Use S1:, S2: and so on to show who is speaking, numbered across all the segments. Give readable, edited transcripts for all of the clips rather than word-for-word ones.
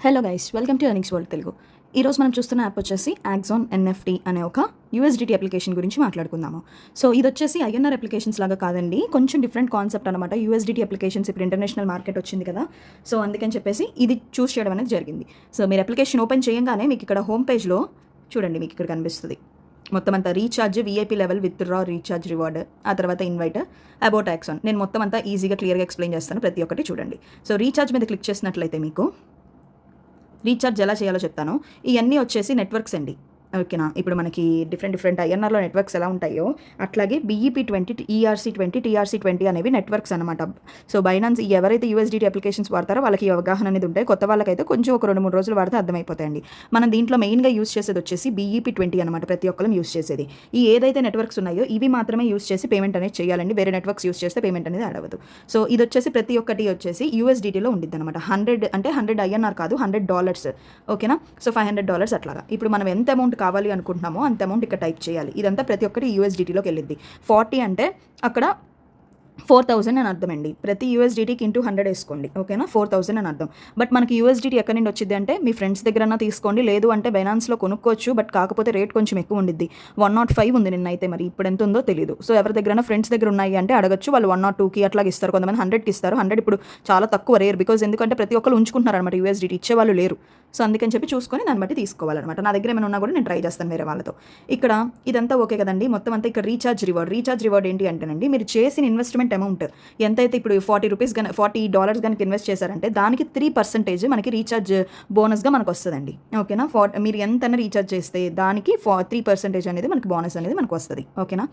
S1: Hello guys, welcome to earnings world Telugu. ఈరోజు మనం చూస్తున్న యాప్ వచ్చేసి యాక్సాన్ ఎన్ఎఫ్టీ అనే ఒక యూఎస్డిటీ అప్లికేషన్ గురించి మాట్లాడుకుందాము. సో ఇది వచ్చేసి ఐఎన్ఆర్ అప్లికేషన్స్ లాగా కాదండి, కొంచెం డిఫరెంట్ కాన్సెప్ట్ అనమాట. యూఎస్డిటీ అప్లికేషన్స్ ఇప్పుడు ఇంటర్నేషనల్ మార్కెట్ వచ్చింది కదా, సో అందుకని చెప్పేసి ఇది చూస్ చేయడం అనేది జరిగింది. సో మీరు అప్లికేషన్ ఓపెన్ చేయగానే మీకు ఇక్కడ హోమ్ పేజ్లో చూడండి, మీకు ఇక్కడ కనిపిస్తుంది మొత్తం అంతా recharge, VIP level, with draw, recharge, reward, ఆ తర్వాత ఇన్వైట్, అబౌట్ యాక్సాన్. నేను మొత్తం అంతా ఈజీగా క్లియర్గా ఎక్స్ప్లెయిన్ చేస్తాను, ప్రతి ఒక్కటి చూడండి. సో రీఛార్జ్ మీద క్లిక్ చేసినట్లయితే మీకు రీఛార్జ్ ఎలా చేయాలో చెప్తాను. ఇవన్నీ వచ్చేసి నెట్వర్క్స్ అండి, ఓకేనా. ఇప్పుడు మనకి డిఫరెంట్ ఐఎన్ఆర్లో నెట్వర్క్స్ ఎలా ఉంటాయో అట్లాగే BEP20, ERC20, TRC20 అనేవి నెట్వర్క్స్ అనమాట. సో బైనాన్స్ ఎవరైతే యూఎస్డిటీ అప్లికేషన్స్ వాడతారో వాళ్ళకి అవగాహన అనేది ఉంటాయి. కొత్త వాళ్ళకైతే కొంచెం ఒక 2-3 రోజులు వాడితే అర్థమైపోతాయండి. మనం దీంట్లో మెయిన్గా యూస్ చేసేది వచ్చేసి BEP20 అనమాట. ప్రతి ఒక్కరు యూస్ చేసేది ఈ ఏదైతే నెట్వర్క్స్ ఉన్నాయో ఇవి మాత్రమే యూస్ చేసి పేమెంట్ అనేది చేయాలండి. వేరే నెట్వర్క్స్ యూస్ చేస్తే పేమెంట్ అనేది అడవదు. సో ఇది వచ్చేసి ప్రతి ఒక్కటి వచ్చేసి యూఎస్డిటీలో ఉండిద్ది అనమాట. 100 అంటే 100 ఐఎన్ఆర్ కాదు, $100, ఓకేనా. సో $500 అట్లాగా. ఇప్పుడు మనం ఎంత అమౌంట్ కావాలి అనుకుంటున్నామో అంత అమౌంట్ ఇక్కడ టైప్ చేయాలి. ఇదంతా ప్రతి ఒక్కటి యూఎస్డిటీలోకి వెళ్ళింది. 40 అంటే అక్కడ 4000 అని అర్థం అండి. ప్రతి యూఎస్డిటీకి ఇంటూ 100 వేసుకోండి, ఓకేనా. 4000 అని అర్థం. బట్ మనకి యూఎస్డిటీ ఎక్కడి నుండి వచ్చింది అంటే మీ ఫ్రెండ్స్ దగ్గర తీసుకోండి, లేదు అంటే బైనాన్స్లో కొనుక్కోవచ్చు. బట్ కాకపోతే రేట్ కొంచెం ఎక్కువ ఉండిద్ది. 105 ఉంది నిన్నైతే, మరి ఇప్పుడు ఎంత ఉందో తెలియదు. సో ఎవరి దగ్గర ఫ్రెండ్స్ దగ్గర ఉన్నాయి అంటే అడగచ్చు, వాళ్ళు 102కి అట్లాగే ఇస్తారు. కొంతమంది 100కి ఇస్తారు. 100 ఇప్పుడు చాలా తక్కువ, రేర్. బికాజ్ ఎందుకంటే ప్రతి ఒక్కరు ఉంచుకుంటున్నారు అనమాట, యూఎస్డిటీ ఇచ్చేవాళ్ళు లేరు. సో అందుకని చెప్పి చూసుకొని దాన్ని బట్టి తీసుకోవాలన్నమాట. నా దగ్గర ఏమైనా ఉన్నా కూడా నేను ట్రై చేస్తాను వేరే వాళ్ళతో. ఇక్కడ ఇదంతా ఓకే కదండి. మొత్తం అంతా ఇక్కడ రీఛార్జ్ రివార్డ్ ఏంటి అంటేనండి, మీరు చేసిన ఇన్వెస్ట్మెంట్ అమౌంట్ ఎంతైతే ఇప్పుడు $40 కనుక ఇన్వెస్ట్ చేశారంటే దానికి 3% మనకి రీఛార్జ్ బోనస్గా మనకు వస్తుందండి, ఓకేనా. మీరు ఎంతైనా రీఛార్జ్ చేస్తే దానికి 3% అనేది మనకి బోనస్ అనేది మనకు వస్తుంది, ఓకేనా.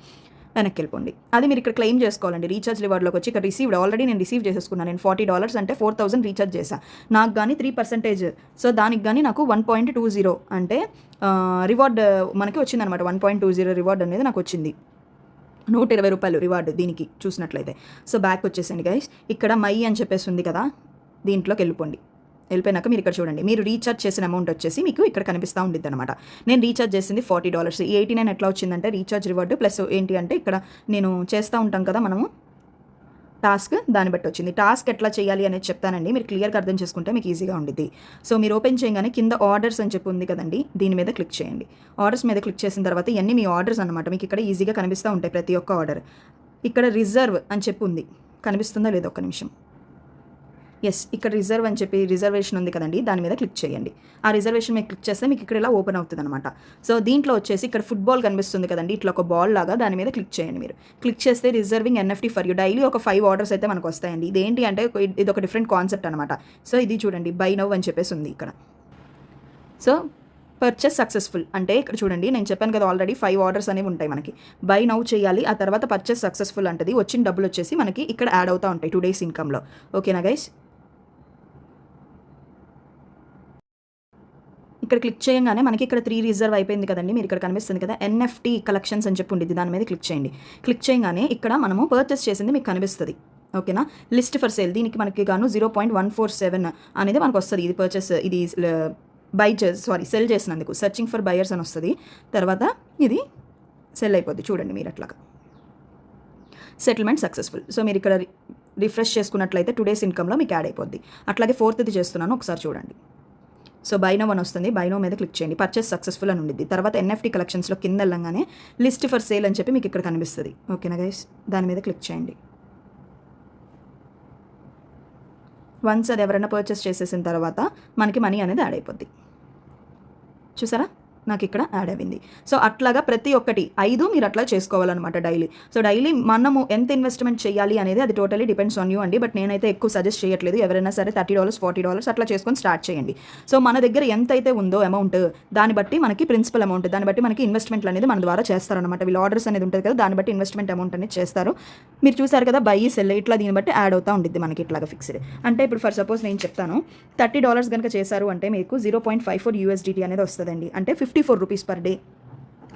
S1: వెనక్కి వెళ్ళిపోండి. అది మీరు ఇక్కడ క్లెయిమ్ చేసుకోవాలండి. రీఛార్జ్ రివార్డ్లోకి వచ్చి ఇక్కడ రిసీవ్డ్, ఆల్రెడీ నేను రిసీవ్ చేసేసుకున్నాను. నేను $40 అంటే 4000 రీఛార్జ్ చేశాను. నాకు కానీ 3%, సో దానికి కానీ నాకు 1.20 అంటే రివార్డ్ మనకి వచ్చిందనమాట. 1.20 రివార్డ్ అనేది నాకు వచ్చింది. $120 రివార్డ్ దీనికి చూసినట్లయితే. సో బ్యాక్ వచ్చేసండి గైస్. ఇక్కడ మై అని చెప్పేసి ఉంది కదా, దీంట్లోకి వెళ్ళిపోయినాక మీరు ఇక్కడ చూడండి, మీరు రీఛార్జ్ చేసిన అమౌంట్ వచ్చేసి మీకు ఇక్కడ కనిపిస్తూ ఉండిద్ది అనమాట. నేను రీఛార్జ్ చేసింది $40. 89 ఎట్లా వచ్చిందంటే రీఛార్జ్ రివార్డు ప్లస్ ఏంటి అంటే ఇక్కడ నేను చేస్తూ ఉంటాం కదా మనము టాస్క్, దాన్ని బట్టి వచ్చింది. టాస్క్ ఎట్లా చేయాలి అనేది చెప్తానండి, మీరు క్లియర్గా అర్థం చేసుకుంటే మీకు ఈజీగా ఉండిద్ది. సో మీరు ఓపెన్ చేయగానే కింద ఆర్డర్స్ అని చెప్పి ఉంది కదండి, దీని మీద క్లిక్ చేయండి. ఆర్డర్స్ మీద క్లిక్ చేసిన తర్వాత ఇవన్నీ మీ ఆర్డర్స్ అనమాట. మీకు ఇక్కడ ఈజీగా కనిపిస్తూ ఉంటాయి ప్రతి ఒక్క ఆర్డర్. ఇక్కడ రిజర్వ్ అని చెప్పి ఉంది, కనిపిస్తుందా లేదో ఒక్క నిమిషం. ఎస్, ఇక్కడ రిజర్వ్ అని చెప్పి రిజర్వేషన్ ఉంది కదండి, దాని మీద క్లిక్ చేయండి. ఆ రిజర్వేషన్ మీద క్లిక్ చేస్తే మీకు ఇక్కడ ఇలా ఓపెన్ అవుతుంది అనమాట. సో దీంట్లో వచ్చేసి ఇక్కడ ఫుట్బాల్ కనిపిస్తుంది కదండి, ఇట్లా ఒక బాల్ లాగా, దాని మీద క్లిక్ చేయండి. మీరు క్లిక్ చేస్తే reserving NFT for you, daily ఒక 5 ఆర్డర్స్ అయితే మనకు వస్తాయండి. ఇదేంటి అంటే ఇది ఒక డిఫరెంట్ కాన్సెప్ట్ అనమాట. సో ఇది చూడండి, బై నౌ అని చెప్పేసి ఉంది ఇక్కడ. సో పర్చేస్ సక్సెస్ఫుల్ అంటే ఇక్కడ చూడండి, నేను చెప్పాను కదా ఆల్రెడీ 5 ఆర్డర్స్ అనేవి ఉంటాయి మనకి. బై నౌ చేయాలి, ఆ తర్వాత పర్చేస్ సక్సెస్ఫుల్ అంటది. వచ్చిన డబ్బులు వచ్చేసి మనకి ఇక్కడ యాడ్ అవుతూ ఉంటాయి 2 days ఇన్కమ్లో, ఓకేనా గైస్. ఇక్కడ క్లిక్ చేయగానే మనకి ఇక్కడ 3 రిజర్వ్ అయిపోయింది కదండి. మీరు ఇక్కడ కనిపిస్తుంది కదా ఎన్ఎఫ్టీ కలెక్షన్స్ అని చెప్పి ఉండేది, దాని మీద క్లిక్ చేయండి. క్లిక్ చేయగానే ఇక్కడ మనము పర్చేస్ చేసింది మీకు కనిపిస్తుంది, ఓకేనా. లిస్ట్ ఫర్ సేల్, దీనికి మనకి గాను 0.147 అనేది మనకు వస్తుంది. ఇది పర్చేస్, ఇది సెల్ చేసినందుకు సెర్చింగ్ ఫర్ బయర్స్ అని వస్తుంది. తర్వాత ఇది సెల్ అయిపోద్ది, చూడండి మీరు అట్లాగా. Settlement successful. సో మీరు ఇక్కడ రిఫ్రెష్ చేసుకున్నట్లయితే 2 days ఇన్కమ్లో మీకు యాడ్ అయిపోద్ది. అట్లాగే 4th చేస్తున్నాను, ఒకసారి చూడండి. సో బైనో అని వస్తుంది, బైనో మీద క్లిక్ చేయండి. పర్చేస్ సక్సెస్ఫుల్ అని ఉండిద్ది. తర్వాత ఎన్ఎఫ్టీ కలెక్షన్స్లో కింద వెళ్ళంగానే లిస్ట్ ఫర్ సేల్ అని చెప్పి మీకు ఇక్కడ కనిపిస్తుంది, ఓకేనా గైస్. దాని మీద క్లిక్ చేయండి. వన్స్ అది ఎవరైనా పర్చేస్ చేసేసిన తర్వాత మనకి మనీ అనేది యాడ్ అయిపోద్ది. చూసారా, నాకు ఇక్కడ యాడ్ అయింది. సో అట్లాగా ప్రతి ఒక్కటి 5 మీరు అట్లా చేసుకోవాలన్నమాట డైలీ. సో డైలీ మనము ఎంత ఇన్వెస్ట్మెంట్ చేయాలి అనేది అది టోటలీ డిపెండ్స్ ఆన్ యూ అండి. బట్ నేనైతే ఎక్కువ సజెస్ట్ చేయట్లేదు. ఎవరైనా సరే $30, $40 అట్లా చేసుకొని స్టార్ట్ చేయండి. సో మన దగ్గర ఎంత అయితే ఉందో అమౌంట్, దాన్ని బట్టి మనకి ప్రిన్సిపల్ అమౌంట్, దాన్ని బట్టి మనకి ఇన్వెస్ట్మెంట్లు అనేది మన ద్వారా చేస్తారనమాట. వీళ్ళు ఆర్డర్స్ అనేది ఉంటుంది కదా, దాన్ని బట్టి ఇన్వెస్ట్మెంట్ అమౌంట్ అనేది చేస్తారు. మీరు చూసారు కదా, బై సెల్ ఇట్లా దీన్ని బట్టి యాడ్ అవుతూ ఉంటుంది మనకి ఇట్లాగా ఫిక్స్డ్. అంటే ఇప్పుడు ఫర్ సపోజ్ నేను చెప్తాను, $30 కనుక చేశారు అంటే మీకు 0.54 USDT అనేది వస్తుందండి. అంటే ₹54 per day.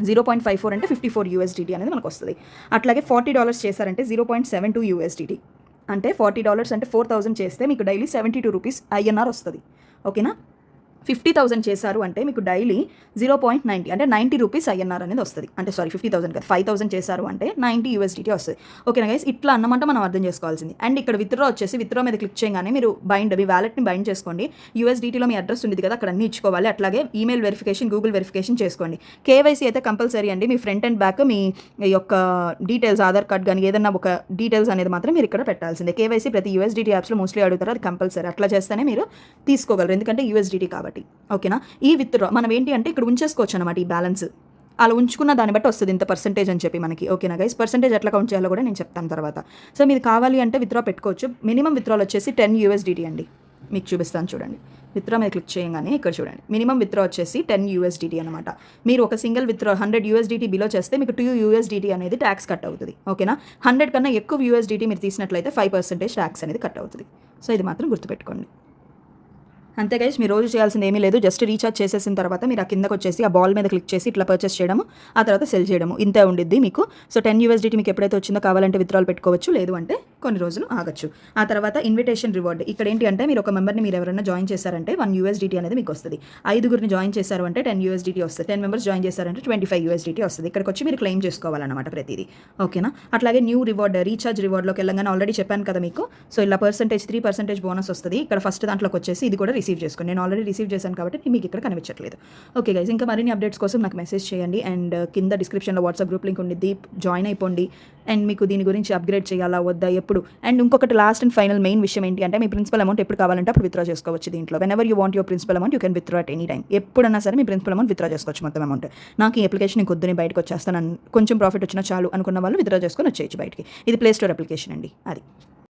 S1: 0.54 అంటే 54 USDT అనేది మనకు వస్తుంది. అట్లాగే $40 చేశారంటే 0.72 USDT. అంటే $40 అంటే 4000 చేస్తే మీకు డైలీ ₹72 INR వస్తుంది, ఓకేనా. 50,000 చేశారు అంటే మీకు డైలీ 0.90 అంటే 90 రూపీస్ ఐఎన్ఆర్ అనేది వస్తుంది. అంటే సారీ 50,000 కాదు, 5,000 చేశారు అంటే 90 USDT వస్తుంది. ఓకేనా గైస్, ఇట్లా అన్నమాట మనం అర్థం చేసుకోవాల్సింది. అండ్ ఇక్కడ విత్డ్రా వచ్చేసి విత్డ్రా మీద క్లిక్ చేయగానే మీరు మీ వ్యాలెట్ని బైండ్ చేసుకోండి. USDTలో మీ అడ్రస్ ఉంది కదా, అక్కడ అన్ని ఇచ్చుకోవాలి. అట్లాగే ఈమెయిల్ వెరిఫికేషన్, గూగుల్ వెరిఫికేషన్ చేసుకోండి. KYC అయితే కంపల్సరీ అండి. మీ ఫ్రంట్ అండ్ బ్యాక్ మీ యొక్క డీటెయిల్స్, ఆధార్ కార్డ్ కానీ ఏదన్నా ఒక డీటెయిల్స్ అనేది మాత్రం మీరు ఇక్కడ పెట్టాల్సిందే. KYC ప్రతి USDT యాప్స్లో మోస్ట్లీ అడుగుతారు, అది కంపల్సరీ. అట్లా చేస్తేనే మీరు తీసుకోగలరు, ఎందుకంటే USDT కాబట్టి. ఓకేనా, ఈ విత్డ్రా మనం ఏంటి అంటే ఇక్కడ ఉంచేసుకోవచ్చు అనమాట. ఈ బ్యాలెన్స్ అలా ఉంచుకున్న దాన్ని బట్టి వస్తుంది ఇంత పర్సెంటేజ్ అని చెప్పి మనకి. ఓకేనా గైస్, పర్సెంటేజ్ ఎట్లా కౌంట్ చేయాలో కూడా నేను చెప్తాను తర్వాత. సో మీరు కావాలి అంటే విత్డ్రా పెట్టుకోవచ్చు. మినిమం విత్డ్రాల్ వచ్చేసి 10 USDT అండి. మీకు చూపిస్తాను చూడండి. విత్డ్రా మీద క్లిక్ చేయగానే ఇక్కడ చూడండి, మినిమం విత్డ్రా వచ్చేసి 10 USDT అనమాట. మీరు ఒక సింగిల్ విత్డ్రా 100 USDT బిలో చేస్తే మీకు 2 USDT అనేది ట్యాక్స్ కట్ అవుతుంది. ఓకేనా, 100 కన్నా ఎక్కువ USDT మీరు తీసినట్లయితే 5% ట్యాక్స్ అనేది కట్ అవుతుంది. సో ఇది మాత్రం గుర్తుపెట్టుకోండి. అంతే గైస్, మీరు రోజు చేయాల్సింది ఏమీ లేదు. జస్ట్ రీఛార్జ్ చేసేసిన తర్వాత మీరు ఆ కిందకు వచ్చేసి ఆ బాల్ మీద క్లిక్ చేసి ఇట్లా పర్చేస్ చేయడము, ఆ తర్వాత సెల్ చేయడము, ఇంతే ఉండిద్ది మీకు. సో 10 USDT మీకు ఎప్పుడైతే వచ్చిందో కావాలంటే విత్డ్రాల్ పెట్టుకోవచ్చు, లేదు అంటే కొన్ని రోజులు ఆగచ్చు. ఆ తర్వాత ఇన్విటేషన్ రివార్డ్. ఇక్కడ ఏంటి అంటే మీరు ఒక మెంబర్ని మీరు ఎవరైనా జాయిన్ చేశారంటే 1 USDT అనేది మీకు వస్తుంది. 5గురిని జాయిన్ చేశారు అంటే 10 USDT వస్తుంది. 10 మెంబర్స్ జాయిన్ చేశారంటే 25 USDT వస్తుంది. ఇక్కడికి వచ్చి మీరు క్లెయిమ్ చేసుకోవాలన్నమాట ప్రతిదీ. ఓకేనా, అట్లాగే న్యూ రివార్డ్, రీఛార్జ్ రివార్డ్లోకి వెళ్ళగానే ఆల్రెడీ చెప్పాను కదా మీకు. సో ఇలా 3% బోనస్ వస్తుంది. ఇక్కడ ఫస్ట్ దాంట్లోకి వచ్చేసి ఇది కూడా రిసీవ్ చేసుకోండి. నేను ఆల్రెడీ రిసీవ్ చేశాను కాబట్టి మీకు ఇక్కడ కనిపించట్లేదు. ఓకే గైస్, ఇంకా మరిన్ని అప్డేట్స్ కోసం నాకు మెసేజ్ చేయండి. అండ్ కింద డిస్క్రిప్షన్లో వాట్సాప్ గ్రూప్ లింక్ ఉండిద్ది, జాయిన్ అయిపోండి. అండ్ మీకు దీని గురించి అప్గ్రేడ్ చేయాలా వద్దా ఎప్పుడు. అండ్ ఇంకొకటి లాస్ట్ అండ్ ఫైనల్ మెయిన్ విషయం ఏంటి అంటే మీ ప్రిన్సిపల్ అమౌంట్ ఎప్పుడు కావాలంటే అప్పుడు విత్డ్రా చేసుకోవచ్చు దీంట్లో. Whenever you want your principal amount you can withdraw at any time. ఎప్పుడన్నా సరే మీ ప్రిన్సిపల్ అమౌంట్ విత్డ్రా చేసుకోవచ్చు మొత్తం అమౌంట్. నాకు ఈ అప్లికేషన్ ఇంకొద్దునే బయటకు వచ్చేస్తాను, కొంచెం ప్రాఫిట్ వచ్చినా చాలు అనుకున్న వాళ్ళు విత్డ్రా చేసుకొని వచ్చేయచ్చు బయటికి. ఇది ప్లే స్టోర్ అప్లికేషన్ అండి. అది